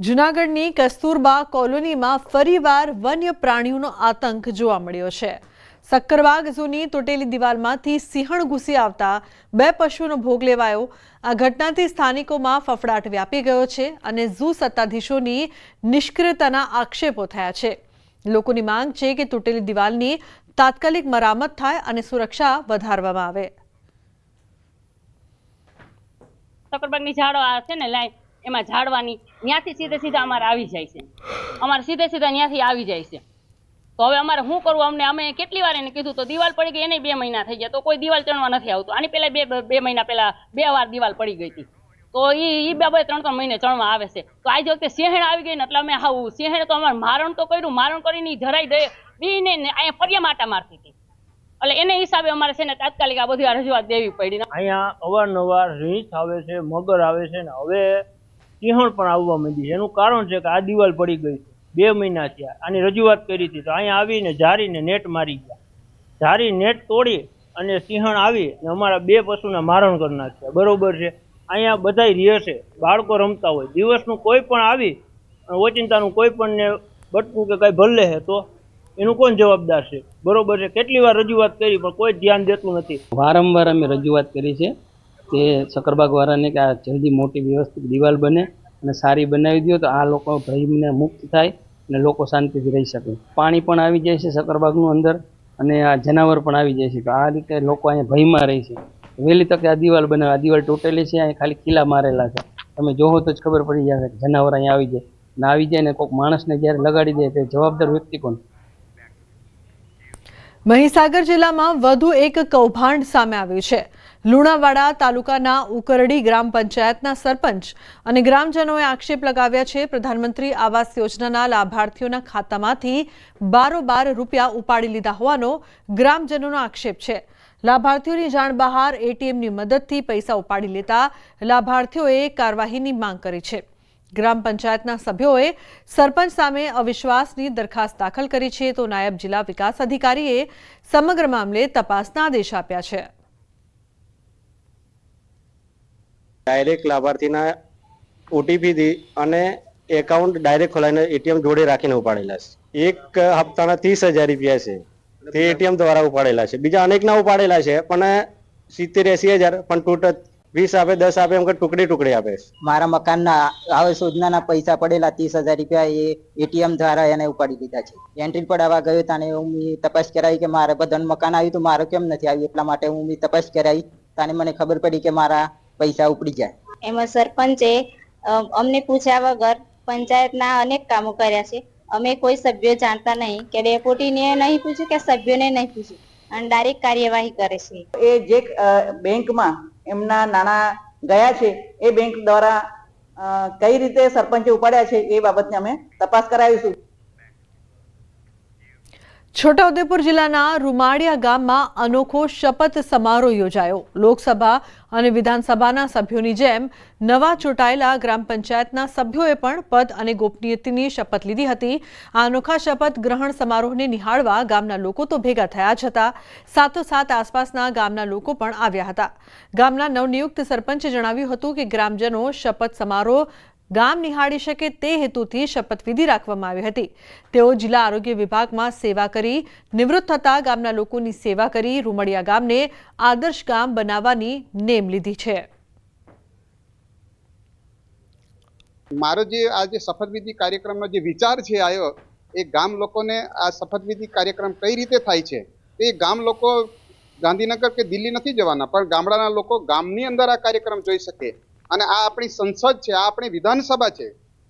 જૂનાગઢની કસ્તુરબા કોલોનીમાં ફરીવાર વન્ય પ્રાણીઓનો આતંક જોવા મળ્યો છે। સક્કરબાગ ઝૂની તૂટેલી દિવાલમાંથી સિંહણ ઘૂસી આવતા 2 પશુઓનો ભોગ લેવાયો। આ ઘટનાથી સ્થાનિકોમાં ફફડાટ વ્યાપી ગયો છે અને ઝૂ સત્તાધીશોની નિષ્ક્રિયતાના આક્ષેપો થયા છે। લોકોની માંગ છે કે તૂટેલી દિવાલની તાત્કાલિક મરામત થાય અને સુરક્ષા વધારવામાં આવે। સક્કરબાગની ઝાડવા છે ને લાઈ એમાં ઝાડવાની ત્યાંથી સીધે અમારે આવી જાય છે, અમારે સીધે ત્યાંથી આવી જાય છે। તો હવે અમારે શું કરવું? અમે કેટલી વાર એને કીધું તો દિવાલ પડી ગઈ, એને 2 મહિના થઈ ગયા તો કોઈ દિવાલ ચણવા નથી આવતું। આની પહેલા બે મહિના પહેલા 2 વાર દિવાલ પડી ગઈ હતી, તો એ 2-3 મહિને ચણવા આવે છે। તો આજ વખતે સિંહણ આવી ગઈ ને એટલે અમે આવું સિંહણ તો અમારે મારણ તો કર્યું, મારણ કરીને જરાઈ દે બીને અહીંયા ફરિયા માટા મારતી હતી, એટલે એને હિસાબે અમારે છે ને તાત્કાલિક આ બધી રજૂઆત દેવી પડી। અહીંયા અવારનવાર રીંછ આવે છે, મગર આવે છે ને હવે સિંહણ પણ આવવા માંડી છે। એનું કારણ છે કે આ દિવાલ પડી ગઈ છે, 2 મહિના થયા, આની રજૂઆત કરી હતી તો અહીંયા આવીને જારીને નેટ મારી ગયા, જારી નેટ તોડી અને સિંહણ આવી અને અમારા 2 પશુના મારણ કરી નાખ્યા। બરોબર છે, અહીંયા બધાય રહે છે, બાળકો રમતા હોય, દિવસનું કોઈ પણ આવી ઓચિંતાનું કોઈ પણ ને બટકું કે કઈ ભલે છે તો એનું કોણ જવાબદાર છે? બરોબર છે, કેટલી વાર રજૂઆત કરી પણ કોઈ ધ્યાન દેતું નથી। વારંવાર અમે રજૂઆત કરી છે કે સક્કરબાગ વાળાને કે આ જલ્દી મોટી વ્યવસ્થિત દિવાલ બને અને સારી બનાવી દો તો આ લોકો ભયને મુક્ત થાય અને લોકો શાંતિથી રહી શકે। પાણી પણ આવી જાય છે સક્કરબાગનું અંદર અને આ જનાવર પણ આવી જાય છે, તો આ રીતે લોકો અહીંયા ભયમાં રહે છે। વહેલી તકે આ દિવાલ બનાવે। આ દિવાલ તૂટેલી છે, અહીંયા ખાલી ખીલા મારેલા છે, તમે જોવો તો જ ખબર પડી જાય કે જનાવર અહીંયા આવી જાય અને આવી જાય ને કોઈક માણસને જ્યારે લગાડી દે તો જવાબદાર વ્યક્તિ કોણ? મહીસાગર જિલ્લામાં વધુ એક કૌભાંડ સામે આવ્યું છે। લુણાવાડા તાલુકાના ઉકરડી ગ્રામ પંચાયતના સરપંચ અને ગ્રામજનોએ આક્ષેપ લગાવ્યા છે પ્રધાનમંત્રી આવાસ યોજનાના લાભાર્થીઓના ખાતામાંથી બારોબાર રૂપિયા ઉપાડી લીધા હોવાનો ગ્રામજનોનો આક્ષેપ છે। લાભાર્થીઓની જાણ બહાર એટીએમની મદદથી પૈસા ઉપાડી લેતા લાભાર્થીઓએ કાર્યવાહીની માંગ કરી છે। ગ્રામ પંચાયતના સભ્યોએ સરપંચ સામે અવિશ્વાસની દરખાસ્ત દાખલ કરી છે, તો નાયબ જિલ્લા વિકાસ અધિકારીએ સમગ્ર મામલે તપાસના આદેશ આપ્યા છે। ડાયરેક્ટ લાભાર્થીના ઓટીપી થી અને એકાઉન્ટ ડાયરેક્ટ ખોલાઈને એટીએમ જોડે રાખીને ઉપાડેલા છે। એક હપ્તાના 30,000 રૂપિયા છે તે એટીએમ દ્વારા ઉપાડેલા છે, બીજા અનેકના ઉપાડેલા છે પણ 70-80,000 પણ ટોટલ 20 આપે 10 આપે એમ કે ટુકડી આપે। મારા મકાનના આવાસ યોજનાના પૈસા પડેલા 30,000 રૂપિયા એ એટીએમ દ્વારા એને ઉપાડી લીધા છે। એન્ટ્રી પડાવવા ગયો તાને હું તપાસ કરાવી કે મારે બધાનું મકાન આવ્યું તો મારે કેમ નથી આવ્યું, એટલા માટે હું તપાસ કરાવી તાને મને ખબર પડી કે મારા પૈસા ઉપડી જાય। એમાં સરપંચે અમને પૂછ્યા વગર પંચાયતના અનેક કામો કર્યા છે। અમે કોઈ સભ્યો જાણતા નહીં કે ડેપ્યુટીને નહીં પૂછ્યું કે સભ્યોને નહીં પૂછ્યું અને ડાયરેક્ટ કાર્યવાહી કરે છે। એ જે બેંકમાં એમના નાણાં ગયા છે એ બેંક દ્વારા કઈ રીતે સરપંચે ઉપાડ્યા છે એ બાબતને અમે તપાસ કરાવીશું। છોટાઉદેપુર જિલ્લાના રૂમાડિયા ગામમાં અનોખો શપથ સમારોહ યોજાયો। લોકસભા અને વિધાનસભાના સભ્યોની જેમ નવા ચૂંટાયેલા ગ્રામ પંચાયતના સભ્યોએ પણ પદ અને ગોપનીયતાની શપથ લીધી હતી। આ અનોખા શપથ ગ્રહણ સમારોહને નિહાળવા ગામના લોકો તો ભેગા થયા જ હતા, સાથોસાથ આસપાસના ગામના લોકો પણ આવ્યા હતા। ગામના નવનિયુક્ત સરપંચે જણાવ્યું હતું કે ગ્રામજનો શપથ સમારોહ ગામ નિહાળી શકે તે હેતુથી શપથવિધિ રાખવામાં આવી હતી। તેઓ જિલ્લા આરોગ્ય વિભાગમાં સેવા કરી નિવૃત્ત થતા ગામના લોકોની સેવા કરી રૂમડિયા ગામને આદર્શ ગામ બનાવવાની નેમ લીધી છે। મારો જે આ જે શપથવિધિ કાર્યક્રમનો જે વિચાર છે આવ્યો એ ગામ લોકોને આ શપથવિધિ કાર્યક્રમ કઈ રીતે થાય છે એ ગામ લોકો ગાંધીનગર કે દિલ્હી નથી જવાના પણ ગામડાના લોકો ગામની અંદર આ કાર્યક્રમ જોઈ શકે। અને આ આપણી સંસદ છે, આ આપણી વિધાનસભા છે।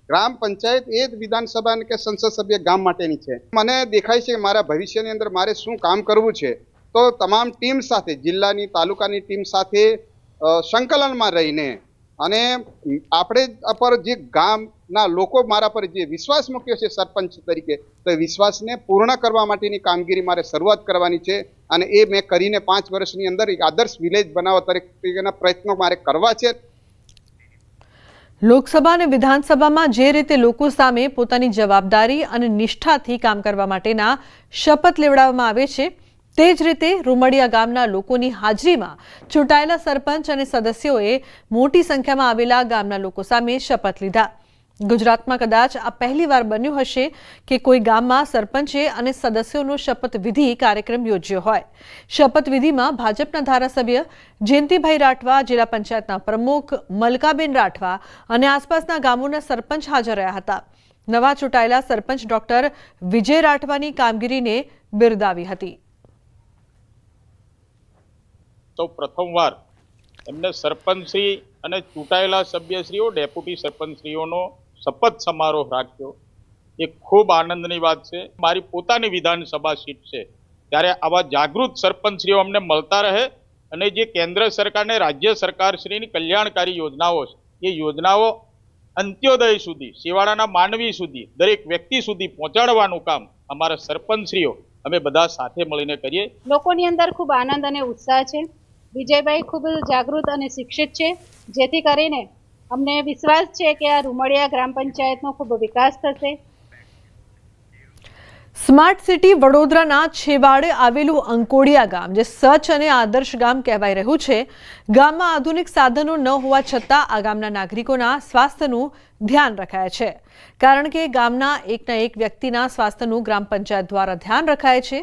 ગ્રામ પંચાયત એ જ વિધાનસભા કે સંસદ સભ્ય ગામ માટેની છે। મને દેખાય છે કે મારા ભવિષ્યની અંદર મારે શું કામ કરવું છે, તો તમામ ટીમ સાથે જિલ્લાની તાલુકાની ટીમ સાથે સંકલનમાં રહીને અને આપણે પર જે ગામના લોકો મારા પર જે વિશ્વાસ મૂક્યો છે સરપંચ તરીકે તો એ વિશ્વાસને પૂર્ણ કરવા માટેની કામગીરી મારે શરૂઆત કરવાની છે અને એ મેં કરીને 5 વર્ષની અંદર એક આદર્શ વિલેજ બનાવવા તરીકેના પ્રયત્નો મારે કરવા છે। લોકસભા અને વિધાનસભામાં જે રીતે લોકો સામે પોતાની જવાબદારી અને નિષ્ઠાથી કામ કરવા માટેના શપથ લેવડાવવામાં આવે છે, તે જ રીતે રૂમડિયા ગામના લોકોની હાજરીમાં ચૂંટાયેલા સરપંચ અને સદસ્યોએ મોટી સંખ્યામાં આવેલા ગામના લોકો સામે શપથ લીધા। ગુજરાતમાં કદાચ આ પહેલીવાર બન્યું હશે કે કોઈ ગામમાં સરપંચે અને સદસ્યોનો શપથવિધિ કાર્યક્રમ યોજ્યો હોય. શપથવિધિમાં ભાજપના ધારાસભ્ય જયંતિભાઈ રાઠવા, જિલ્લા પંચાયતના પ્રમુખ મલકાબેન રાઠવા અને આસપાસના ગામોના સરપંચ હાજર રહ્યા હતા. નવા ચૂંટાયેલા સરપંચ ડોક્ટર વિજય રાઠવાની કામગીરીને બિરદાવી હતી. તો પ્રથમવાર એમને સરપંચશ્રી અને ચૂંટાયેલા સભ્યશ્રીઓ, ડેપ્યુટી સરપંચશ્રીઓનો શપથ સમારોહ રાખ્યો. એ ખૂબ આનંદની વાત છે. મારી પોતાની વિધાનસભા સીટ છે ત્યારે આવા જાગૃત સરપંચશ્રીઓ અમને મળતા રહે અને જે કેન્દ્ર સરકાર ને રાજ્ય સરકારશ્રીની કલ્યાણકારી યોજનાઓ છે એ યોજનાઓ અંત્યોદય સુધી, શિવાળાના માનવી સુધી, દરેક વ્યક્તિ સુધી પહોંચાડવાનું કામ અમારા સરપંચશ્રીઓ અમે બધા સાથે મળીને કરીએ. લોકોની અંદર ખૂબ આનંદ અને ઉત્સાહ છે. વિજયભાઈ ખૂબ જાગૃત અને શિક્ષિત છે, જેથી કરીને અમને વિશ્વાસ છે કે આ રૂમડિયા ગ્રામ પંચાયતનો ખૂબ વિકાસ થશે. સ્માર્ટ સિટી વડોદરાના છેવાડે આવેલું અંકોડિયા ગામ, જે સ્વચ્છ અને આદર્શ ગામ કહેવાઈ રહ્યું છે, ગામમાં આધુનિક સાધનો ન હોવા છતાં આ ગામના નાગરિકોના સ્વાસ્થ્યનું ધ્યાન રખાય છે. કારણ કે ગામના એકના એક વ્યક્તિના સ્વાસ્થ્યનું ગ્રામ પંચાયત દ્વારા ધ્યાન રખાય છે.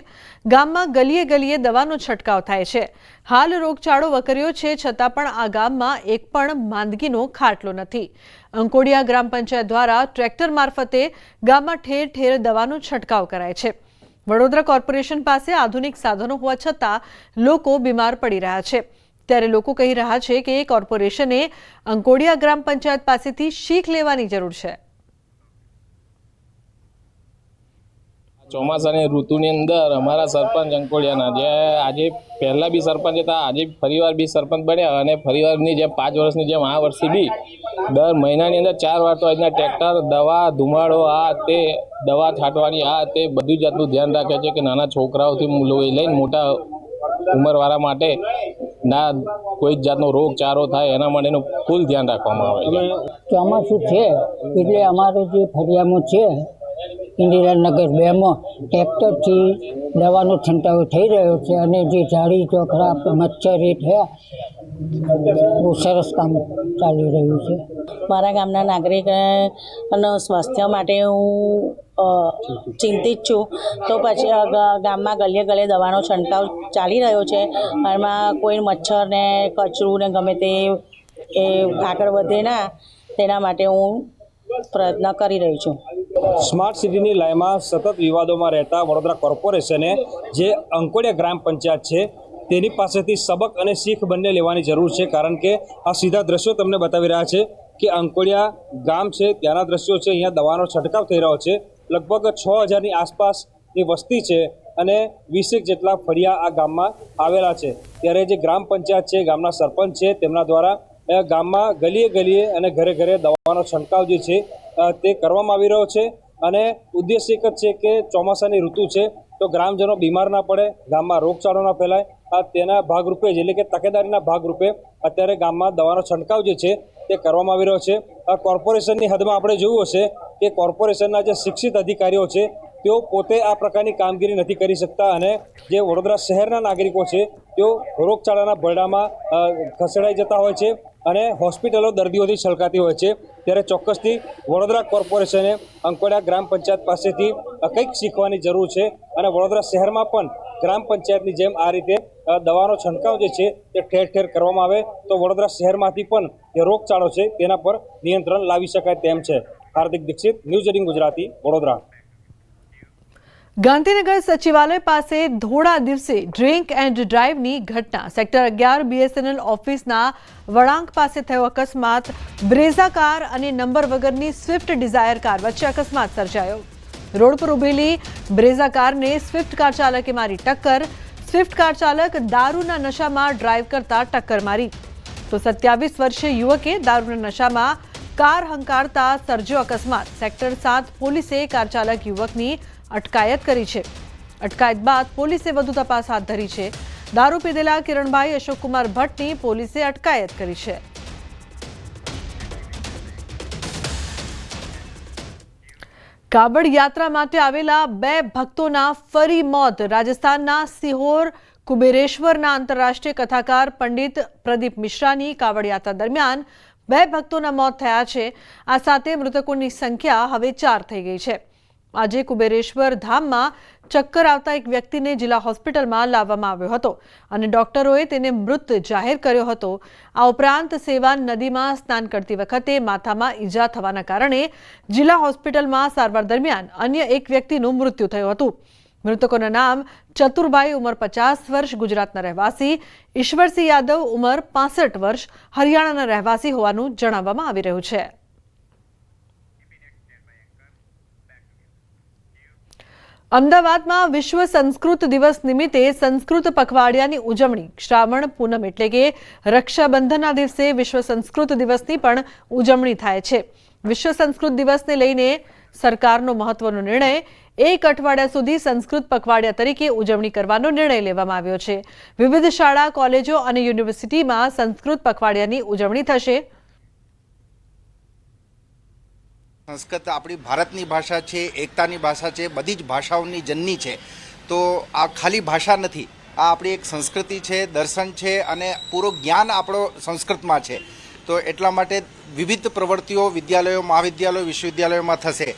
ગામમાં ગલીએ ગલીએ દવાનો છંટકાવ થાય છે. હાલ રોગચાળો વકર્યો છે, છતાં પણ આ ગામમાં એક પણ માંદગીનો ખાટલો નથી. અંકોડિયા ગ્રામ પંચાયત દ્વારા ટ્રેક્ટર મારફતે ગામમાં ઠેર ઠેર દવાનો છંટકાવ કરાય છે. વડોદરા કોર્પોરેશન પાસે આધુનિક સાધનો હોવા છતાં લોકો બીમાર પડી રહ્યા છે. ત્યારે લોકો કહી રહ્યા છે કે કોર્પોરેશને અંકોડિયા ગ્રામ પંચાયત પાસેથી શીખ લેવાની જરૂર છે. ચોમાસાની ઋતુની અંદર અમારા સરપંચ અંકોડિયાના, જે આજે પહેલા બી સરપંચ હતા, આજે ફરીવાર બી સરપંચ બન્યા અને ફરીવારની જેમ 5 વર્ષની જેમ આ વર્ષે બી દર મહિનાની અંદર 4 વાર તો આજના ટ્રેક્ટર, દવા, ધુમાડો, આ તે દવા છાંટવાની, આ તે બધું જાતનું ધ્યાન રાખે છે કે નાના છોકરાઓથી લઈને મોટા ઉંમરવાળા માટે ના કોઈ જાતનો રોગચાળો થાય એના માટેનું ફૂલ ધ્યાન રાખવામાં આવે છે. ચોમાસું છે એટલે અમારો જે ફરિયામાં છે ઇન્દિરાનગર 2 માં ટ્રેક્ટરથી દવાનો છંટકાવ થઈ રહ્યો છે અને જે ઝાડી ચોખરા મચ્છર છે બહુ સરસ કામ ચાલી રહ્યું છે. મારા ગામના નાગરિકોના સ્વાસ્થ્ય માટે હું ચિંતિત છું. તો પછી ગામમાં ગલીએ ગલીએ દવાનો છંટકાવ ચાલી રહ્યો છે. એમાં કોઈ મચ્છર ને કચરું ને ગમે તે એ આગળ વધે ના, તેના માટે હું પ્રયત્ન કરી રહી છું. સ્માર્ટ સિટીની લાઈનમાં સતત વિવાદોમાં રહેતા વડોદરા કોર્પોરેશને જે અંકોડિયા ગ્રામ પંચાયત છે તેની પાસેથી સબક અને શીખ બંને લેવાની જરૂર છે. કારણ કે આ સીધા દ્રશ્યો તમને બતાવી રહ્યા છે કે અંકોડિયા ગામ છે ત્યાંના દ્રશ્યો છે. અહીંયા દવાનો છંટકાવ થઈ રહ્યો છે. લગભગ 6000ની આસપાસની વસ્તી છે અને 20 જેટલા ફળિયા આ ગામમાં આવેલા છે. ત્યારે જે ગ્રામ પંચાયત છે, ગામના સરપંચ છે, તેમના દ્વારા ગામમાં ગલીએ ગલીએ અને ઘરે ઘરે દવાનો છંટકાવ જે છે તે કરવામાં આવી રહ્યો છે. અને ઉદ્દેશ્ય એક જ છે કે ચોમાસાની ઋતુ છે તો ગ્રામજનો બીમાર ના પડે, ગામમાં રોગચાળો ના ફેલાય. તેના ભાગરૂપે જ, એટલે કે તકેદારીના ભાગરૂપે અત્યારે ગામમાં દવાનો છંટકાવ જે છે તે કરવામાં આવી રહ્યો છે. કોર્પોરેશનની હદમાં આપણે જોયું હશે કે કોર્પોરેશનના જે શિક્ષિત અધિકારીઓ છે તેઓ પોતે આ પ્રકારની કામગીરી નથી કરી શકતા અને જે વડોદરા શહેરના નાગરિકો છે તેઓ રોગચાળાના ભરડામાં ખસેડાઈ જતા હોય છે અને હોસ્પિટલો દર્દીઓથી છલકાતી હોય છે. ત્યારે ચોક્કસથી વડોદરા કોર્પોરેશને અંકોડિયા ગ્રામ પંચાયત પાસેથી કંઈક શીખવાની જરૂર છે અને વડોદરા શહેરમાં પણ ગ્રામ પંચાયતની જેમ આ રીતે દવાનો છંટકાવ જે છે તે ઠેર ઠેર કરવામાં આવે તો વડોદરા શહેરમાંથી પણ જે રોગચાળો છે તેના પર નિયંત્રણ લાવી શકાય તેમ છે. હાર્દિક દીક્ષિત, ન્યૂઝ 18 ગુજરાતી, વડોદરા. ગાંધીનગર સચિવાલય પાસે ધોળા દિવસે ડ્રિંક એન્ડ ડ્રાઈવની ઘટના. સેક્ટર 11 BSNL ઓફિસના વળાંક પાસે થયો અકસ્માત. બ્રેઝા કાર અને નંબર વગરની સ્વિફ્ટ ડિઝાયર કાર વચ્ચે અકસ્માત સર્જાયો. રોડ પર ઉભેલી બ્રેઝા કારને સ્વિફ્ટ કાર ચાલકે મારી ટક્કર. સ્વિફ્ટ કાર ચાલક દારૂના નશામાં ડ્રાઈવ કરતા ટક્કર મારી તો 27 વર્ષીય યુવકે દારૂના નશામાં કાર હંકારતા સર્જ્યો અકસ્માત. સેક્ટર 7 પોલીસે કાર ચાલક યુવકની અટકાયત કરી છે. અટકાયત બાદ પોલીસે વધુ તપાસ હાથ ધરી છે. દારૂ પીધેલા કિરણભાઈ અશોકકુમાર ભટ્ટની પોલીસે અટકાયત કરી છે. કાવડ યાત્રા માટે આવેલા 2 ભક્તોના ફરી મોત. રાજસ્થાનના સિહોર કુબેરેશ્વરના આંતરરાષ્ટ્રીય કથાકાર પંડિત પ્રદીપ મિશ્રાની કાવડ યાત્રા દરમિયાન 2 ભક્તોના મોત થયા છે। આ સાથે મૃતકોની સંખ્યા હવે 4 થઈ ગઈ છે। આજે કુબેરેશ્વર ધામમાં ચક્કર આવતા એક વ્યક્તિને જિલ્લા હોસ્પિટલમાં લાવવામાં આવ્યો હતો અને ડોક્ટરોએ તેને મૃત જાહેર કર્યો હતો। આ ઉપરાંત સેવાન નદીમાં સ્નાન કરતી વખતે માથામાં ઈજા થવાના કારણે જિલ્લા હોસ્પિટલમાં સારવાર દરમિયાન અન્ય એક વ્યક્તિનું મૃત્યુ થયું હતું। મૃતકોના નામ ચતુરભાઈ ઉંમર 50 વર્ષ ગુજરાતના રહેવાસી, ઈશ્વરસિંહ યાદવ ઉંમર 65 વર્ષ હરિયાણાના રહેવાસી હોવાનું જણાવવામાં આવી રહ્યું છે। અમદાવાદમાં વિશ્વ સંસ્કૃત દિવસ નિમિત્તે સંસ્કૃત પખવાડિયાની ઉજવણી શ્રાવણ પૂનમ એટલે કે રક્ષાબંધનના દિવસે વિશ્વ સંસ્કૃત દિવસની પણ ઉજવણી થાય છે। વિશ્વ સંસ્કૃત દિવસને લઈને સરકારનો મહત્વનો નિર્ણય 1 અઠવાડિયા સુધી સંસ્કૃત પખવાડિયા તરીકે ઉજવણી કરવાનો નિર્ણય લેવામાં આવ્યો છે। વિવિધ શાળા, કોલેજો અને યુનિવર્સિટીમાં સંસ્કૃત પખવાડિયાની ઉજવણી થશે। સંસ્કૃત આપણી ભારતની ભાષા છે, એકતાની ભાષા છે, બધી જ ભાષાઓની જનની છે। તો આ ખાલી ભાષા નથી, આ આપણી એક સંસ્કૃતિ છે, દર્શન છે અને પૂરો જ્ઞાન આપણો સંસ્કૃતમાં છે। તો એટલા માટે વિવિધ પ્રવૃત્તિઓ વિદ્યાલયો, મહાવિદ્યાલયો, વિશ્વવિદ્યાલયોમાં થશે।